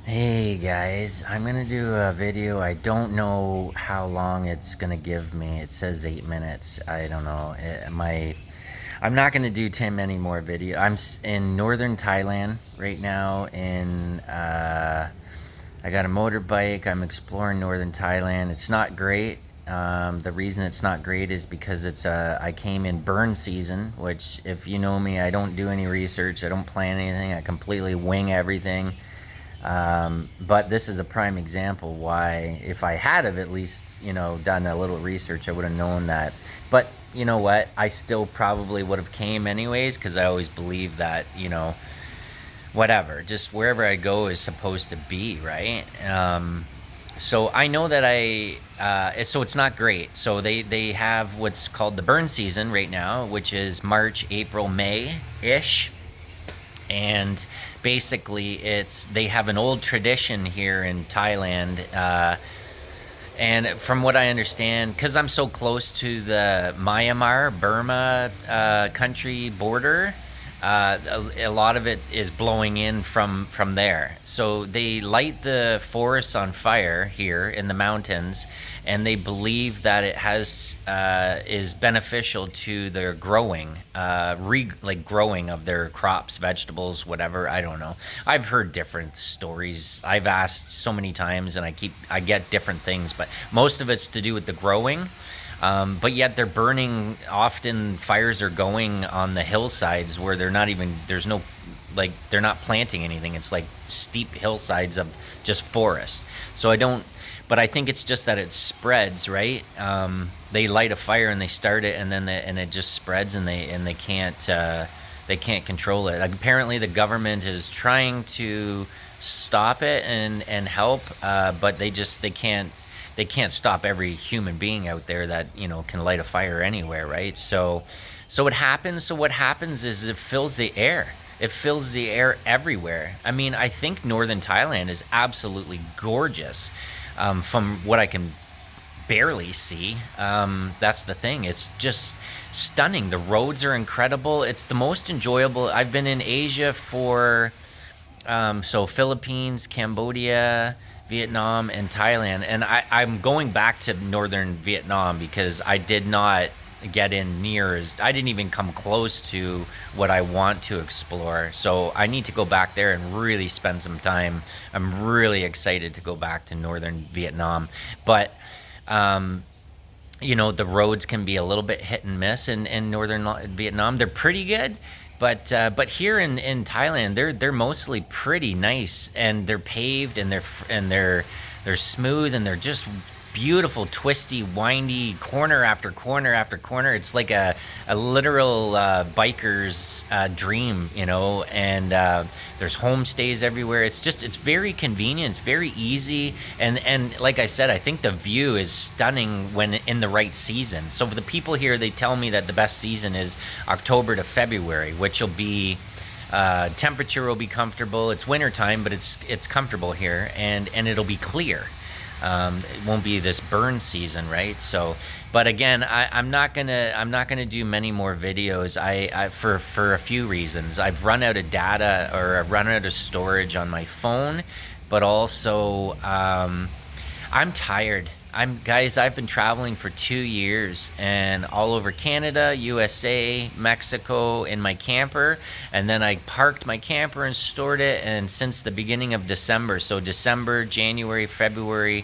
Hey guys, I'm gonna do a video. I don't know how long it's gonna give me. It says 8 minutes. I don't know. I'm not gonna do 10 any more video. in northern Thailand right now. I got a motorbike. I'm exploring northern Thailand. It's not great. The reason it's not great is because I came in burn season, which if you know me, I don't do any research. I don't plan anything. I completely wing everything. But this is a prime example why, if I had have at least, done a little research, I would have known that. But you know what? I still probably would have came anyways because I always believe that, whatever, just wherever I go is supposed to be, right? So I know that so it's not great. So they have what's called the burn season right now, which is March, April, May ish. And basically they have an old tradition here in Thailand, and from what I understand, because I'm so close to the Myanmar Burma country border, a lot of it is blowing in from there. So they light the forests on fire here in the mountains, and they believe that it has is beneficial to their growing, like growing of their crops, vegetables, whatever. I don't know. I've heard different stories. I've asked so many times, and I get different things, but most of it's to do with the growing. But yet they're burning. Often fires are going on the hillsides where there's no, like, they're not planting anything. It's like steep hillsides of just forest. So but I think it's just that it spreads, right? They light a fire and they start it, and then and it just spreads, and they can't control it. Like, apparently the government is trying to stop it and help, but they can't stop every human being out there that can light a fire anywhere, right? What happens is it fills the air. It fills the air everywhere. I mean, I think northern Thailand is absolutely gorgeous, from what I can barely see. That's the thing. It's just stunning. The roads are incredible. It's the most enjoyable. I've been in Asia for so Philippines, Cambodia, Vietnam, and Thailand. And I'm going back to northern Vietnam because I did not get in I didn't even come close to what I want to explore. So I need to go back there and really spend some time. I'm really excited to go back to northern Vietnam. But the roads can be a little bit hit and miss in northern Vietnam. They're pretty good, but here in Thailand, they're mostly pretty nice, and they're paved, and they're smooth, and they're just beautiful, twisty, windy, corner after corner after corner. It's like a literal biker's dream, and there's homestays everywhere. It's very convenient. It's very easy. And like I said, I think the view is stunning when in the right season. So for the people here, they tell me that the best season is October to February, which will be temperature will be comfortable. It's wintertime, but it's comfortable here, and it'll be clear. It won't be this burn season, right? So, but again, I'm not gonna do many more videos. For a few reasons. I've run out of data, or I've run out of storage on my phone, but also I'm tired. I've been traveling for 2 years, and all over Canada, USA, Mexico in my camper. And then I parked my camper and stored it. And since the beginning of December, so December, January, February,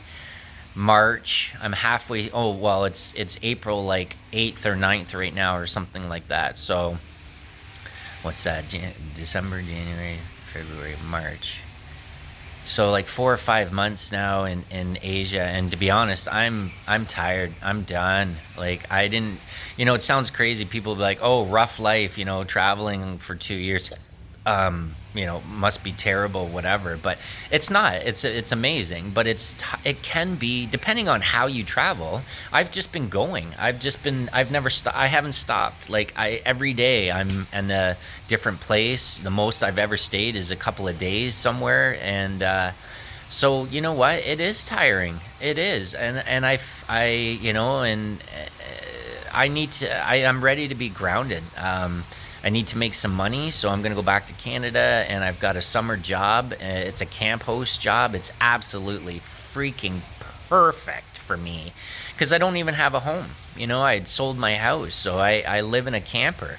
March, I'm halfway. Oh, well, it's April, like 8th or 9th right now, or something like that. So what's that? December, January, February, March. So like 4 or 5 months now in Asia, and to be honest, I'm tired. I'm done. Like, I didn't, it sounds crazy. People be like, "Oh, rough life," traveling for 2 years. Must be terrible, whatever. But it's not. It's amazing. But it can be, depending on how you travel. I've just been going. I haven't stopped. Like, every day I'm in a different place. The most I've ever stayed is a couple of days somewhere, and so you know what? It is tiring. It is, and I, and I need to. I'm ready to be grounded. I need to make some money, so I'm gonna go back to Canada, and I've got a summer job. It's a camp host job. It's absolutely freaking perfect for me because I don't even have a home. You know, I had sold my house, so I live in a camper.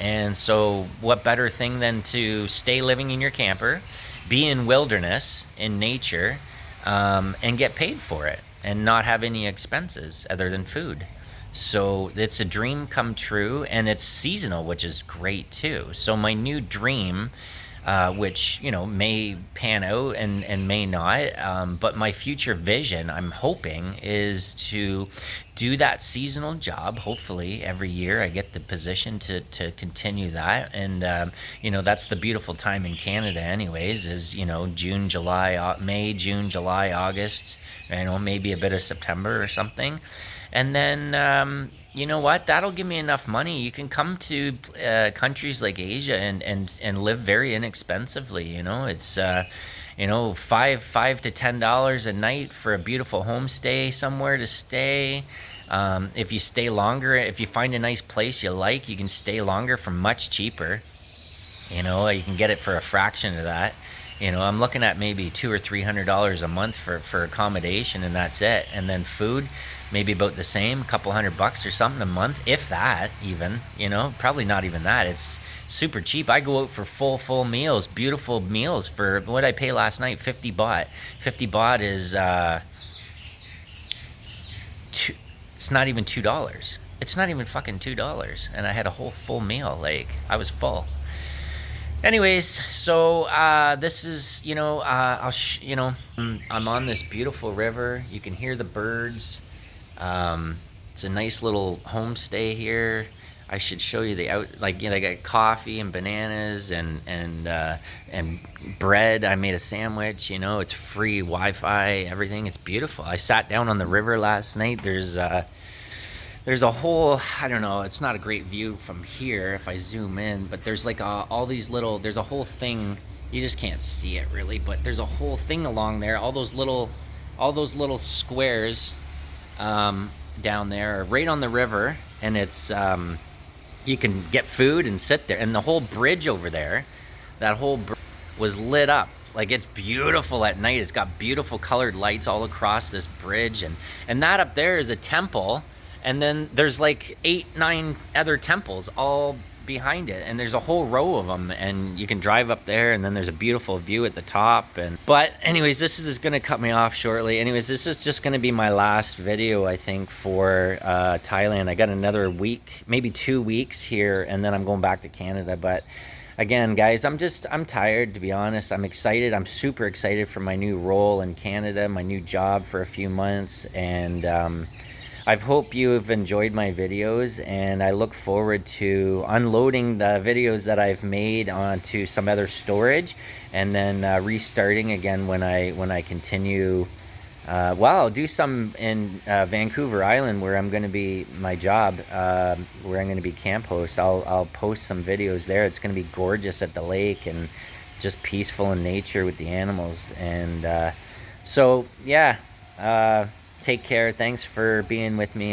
And so, what better thing than to stay living in your camper, be in wilderness, in nature, and get paid for it and not have any expenses other than food. So it's a dream come true, and it's seasonal, which is great too. So my new dream, which you know may pan out and may not, but my future vision, I'm hoping, is to do that seasonal job. Hopefully, every year I get the position to continue that, and you know that's the beautiful time in Canada, anyways. Is you know June, July, May, June, July, August. You know maybe a bit of September or something. And then, you know what? That'll give me enough money. You can come to countries like Asia and live very inexpensively. You know, it's you know five to $10 a night for a beautiful homestay somewhere to stay. If you stay longer, if you find a nice place you like, you can stay longer for much cheaper. You know, you can get it for a fraction of that. You know, I'm looking at maybe $200 or $300 a month for accommodation, and that's it. And then food, maybe about the same, a couple $100 or something a month, if that even. You know, probably not even that. It's super cheap. I go out for full meals, beautiful meals for what I pay last night, 50 baht. 50 baht is it's not even $2. It's not even fucking $2, and I had a whole full meal. Like I was full. Anyways, so this is, you know, you know, I'm on this beautiful river. You can hear the birds. It's a nice little homestay here. I should show you the like, you know, they got coffee and bananas and bread. I made a sandwich. You know, it's free Wi-Fi, everything. It's beautiful. I sat down on the river last night. There's a whole, I don't know, it's not a great view from here if I zoom in, but there's like all these little, there's a whole thing, you just can't see it really, but there's a whole thing along there, all those little squares down there are right on the river, and it's, you can get food and sit there, and the whole bridge over there, that whole bridge was lit up. Like it's beautiful at night. It's got beautiful colored lights all across this bridge, and that up there is a temple. And then there's like 8-9 other temples all behind it, and there's a whole row of them, and you can drive up there, and then there's a beautiful view at the top. But anyways, this is going to cut me off shortly. Anyways, this is just going to be my last video, I think, for Thailand. I got another week, maybe 2 weeks here, and then I'm going back to Canada. But again, guys, I'm tired, to be honest. I'm excited. I'm super excited for my new role in Canada, my new job for a few months, and I hope you have enjoyed my videos, and I look forward to unloading the videos that I've made onto some other storage, and then restarting again when I continue. Well, I'll do some in Vancouver Island, where I'm going to be my job, where I'm going to be camp host. I'll post some videos there. It's going to be gorgeous at the lake and just peaceful in nature with the animals. And so yeah. Take care. Thanks for being with me.